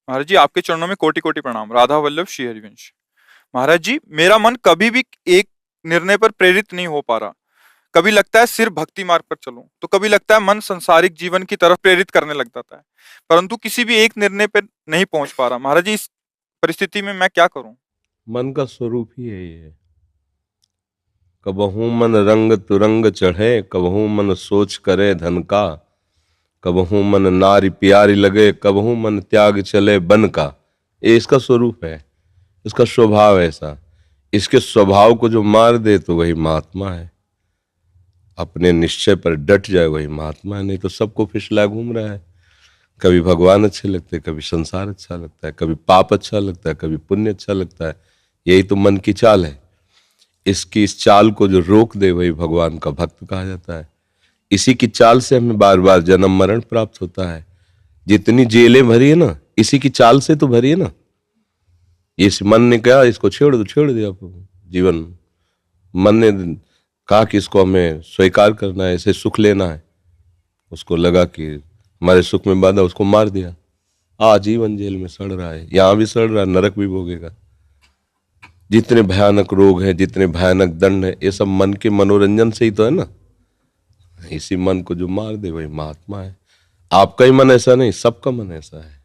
महाराज जी, आपके चरणों में कोटि कोटि प्रणाम। राधा वल्लभ श्री हरिवंश। महाराज जी, मेरा मन कभी भी एक निर्णय पर प्रेरित नहीं हो पा रहा। कभी लगता है सिर्फ भक्ति मार्ग पर चलूं, तो कभी लगता है मन संसारिक जीवन की तरफ प्रेरित करने लग जाता है, परंतु किसी भी एक निर्णय पर नहीं पहुंच पा रहा। महाराज जी, इस परिस्थिति में मैं क्या करूं? मन का स्वरूप ही है ये। कबहू मन रंग तुरंग चढ़े, कबहू मन सोच करे धन का, कबहू मन नारी प्यारी लगे, कबहू मन त्याग चले बन का। ये इसका स्वरूप है, इसका स्वभाव ऐसा। इसके स्वभाव को जो मार दे तो वही महात्मा है। अपने निश्चय पर डट जाए वही महात्मा है, नहीं तो सबको फिसला घूम रहा है। कभी भगवान अच्छे लगते हैं, कभी संसार अच्छा लगता है, कभी पाप अच्छा लगता है, कभी पुण्य अच्छा लगता है। यही तो मन की चाल है। इसकी इस चाल को जो रोक दे वही भगवान का भक्त कहा जाता है। इसी की चाल से हमें बार बार जन्म मरण प्राप्त होता है। जितनी जेलें भरी है ना, इसी की चाल से तो भरी है ना। इस मन ने कहा इसको छेड़ दो, छेड़ दिया जीवन। मन ने कहा कि इसको हमें स्वीकार करना है, इसे सुख लेना है। उसको लगा कि हमारे सुख में बाधा, उसको मार दिया। आजीवन जेल में सड़ रहा है, यहां भी सड़ रहा है, नरक भी भोगेगा। जितने भयानक रोग हैं, जितने भयानक दंड है, ये सब मन के मनोरंजन से ही तो है ना। इसी मन को जो मार दे वही महात्मा है। आपका ही मन ऐसा नहीं, सबका मन ऐसा है।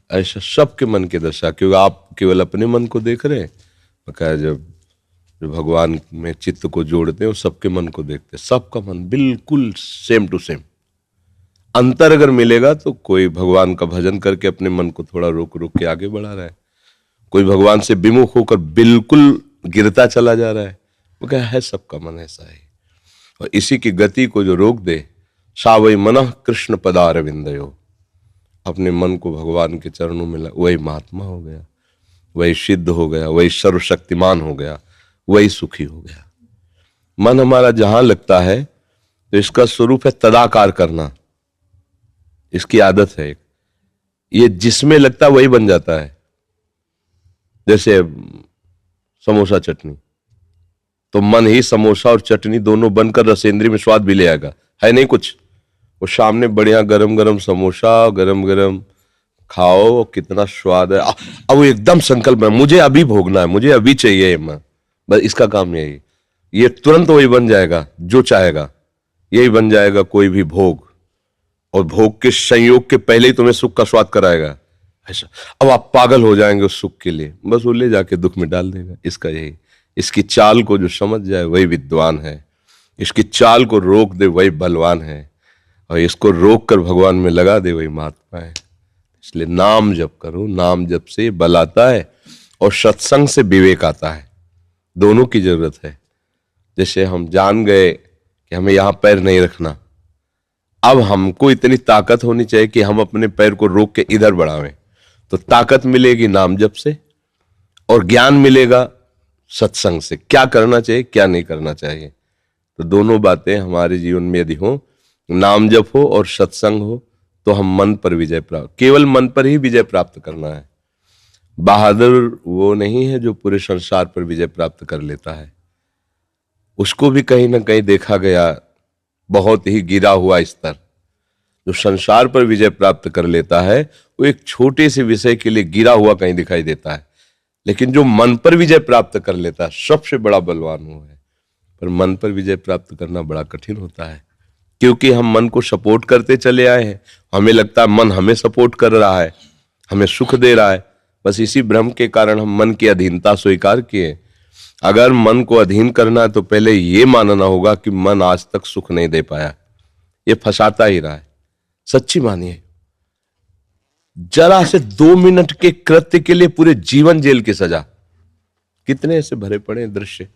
ऐसा सबके मन की दशा, क्योंकि आप केवल अपने मन को देख रहे हैं। बकाया जब जो भगवान में चित्त को जोड़ते हैं वो सबके मन को देखते हैं। सबका मन बिल्कुल सेम टू सेम। अंतर अगर मिलेगा तो कोई भगवान का भजन करके अपने मन को थोड़ा रोक रोक के आगे बढ़ा रहा है, कोई भगवान से विमुख होकर बिल्कुल गिरता चला जा रहा है। वो क्या है, सबका मन ऐसा है। और इसी की गति को जो रोक दे, सा वही मनः कृष्ण पदारविंदयो, अपने मन को भगवान के चरणों में वही महात्मा हो गया, वही सिद्ध हो गया, वही सर्वशक्तिमान हो गया, वही सुखी हो गया। मन हमारा जहां लगता है तो इसका स्वरूप है तदाकार करना। इसकी आदत है, ये जिसमें लगता है वही बन जाता है। जैसे समोसा चटनी, तो मन ही समोसा और चटनी दोनों बनकर रसेंद्री में स्वाद भी ले आएगा, है नहीं कुछ। वो सामने बढ़िया गरम गरम समोसा, गरम गरम खाओ, कितना स्वाद है। अब वो एकदम संकल्प है, मुझे अभी भोगना है, मुझे अभी चाहिए। मैं बस इसका काम यही, ये तुरंत वही बन जाएगा जो चाहेगा, यही बन जाएगा कोई भी भोग। और भोग के संयोग के पहले ही तुम्हें सुख का स्वाद कराएगा ऐसा। अब आप पागल हो जाएंगे उस सुख के लिए, बस वो ले जाके दुख में डाल देगा। इसका यही, इसकी चाल को जो समझ जाए वही विद्वान है, इसकी चाल को रोक दे वही बलवान है, और इसको रोक कर भगवान में लगा दे वही महात्मा है। इसलिए नाम जप करो, नाम जप से बल आता है और सत्संग से विवेक आता है। दोनों की जरूरत है। जैसे हम जान गए कि हमें यहां पैर नहीं रखना, अब हमको इतनी ताकत होनी चाहिए कि हम अपने पैर को रोक के इधर बढ़ावें। तो ताकत मिलेगी नाम जप से, और ज्ञान मिलेगा सत्संग से, क्या करना चाहिए क्या नहीं करना चाहिए। तो दोनों बातें हमारे जीवन में यदि हो, नाम जप हो और सत्संग हो, तो हम मन पर विजय प्राप्त, केवल मन पर ही विजय प्राप्त करना है। बहादुर वो नहीं है जो पूरे संसार पर विजय प्राप्त कर लेता है। उसको भी कहीं ना कहीं देखा गया बहुत ही गिरा हुआ स्तर। जो संसार पर विजय प्राप्त कर लेता है वो एक छोटे से विषय के लिए गिरा हुआ कहीं दिखाई देता है, लेकिन जो मन पर विजय प्राप्त कर लेता है सबसे बड़ा बलवान वो है। पर मन पर विजय प्राप्त करना बड़ा कठिन होता है, क्योंकि हम मन को सपोर्ट करते चले आए हैं। हमें लगता है मन हमें सपोर्ट कर रहा है, हमें सुख दे रहा है। बस इसी भ्रम के कारण हम मन की अधीनता स्वीकार किए। अगर मन को अधीन करना है तो पहले ये मानना होगा कि मन आज तक सुख नहीं दे पाया, ये फंसाता ही रहा है। सच्ची मानिए, जरा से 2 मिनट के कृत्य के लिए पूरे जीवन जेल की सजा, कितने ऐसे भरे पड़े दृश्य।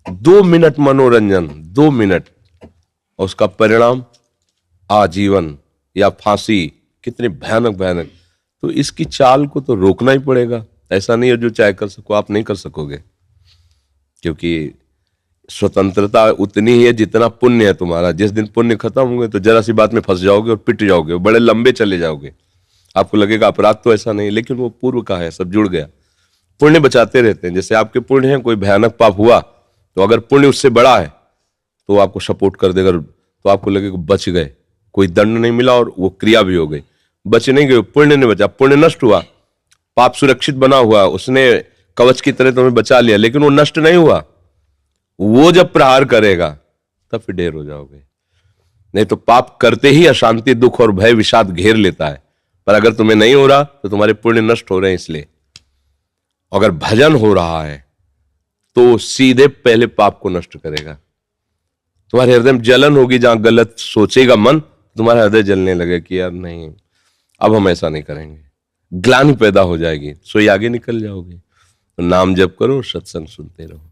2 मिनट मनोरंजन, 2 मिनट, और उसका परिणाम आजीवन या फांसी। कितने भयानक भयानक। तो इसकी चाल को तो रोकना ही पड़ेगा। ऐसा नहीं है जो चाहे कर सको, आप नहीं कर सकोगे, क्योंकि स्वतंत्रता उतनी ही है जितना पुण्य है तुम्हारा। जिस दिन पुण्य खत्म होंगे तो जरा सी बात में फंस जाओगे और पिट जाओगे, बड़े लंबे चले जाओगे। आपको लगेगा अपराध तो ऐसा नहीं, लेकिन वो पूर्व का है, सब जुड़ गया। पुण्य बचाते रहते हैं। जैसे आपके पुण्य हैं, कोई भयानक पाप हुआ तो अगर पुण्य उससे बड़ा है तो आपको सपोर्ट कर देगा, तो आपको लगेगा बच गए, कोई दंड नहीं मिला और वो क्रिया भी हो गई। बच नहीं गए, पुण्य ने बचा, पुण्य नष्ट हुआ, पाप सुरक्षित बना हुआ, उसने कवच की तरह तुम्हें बचा लिया, लेकिन वो नष्ट नहीं हुआ। वो जब प्रहार करेगा तब फिर ढेर हो जाओगे। नहीं तो पाप करते ही अशांति, दुख और भय विषाद घेर लेता है, पर अगर तुम्हें नहीं हो रहा तो तुम्हारे पुण्य नष्ट हो रहे हैं इसलिए। अगर भजन हो रहा है तो सीधे पहले पाप को नष्ट करेगा। तुम्हारे हृदय में जलन होगी, जहां गलत सोचेगा मन, तुम्हारा हृदय जलने लगेगा कि यार नहीं, अब हम ऐसा नहीं करेंगे। ग्लानि पैदा हो जाएगी, सो आगे निकल जाओगे। तो नाम जप करो, सत्संग सुनते रहो।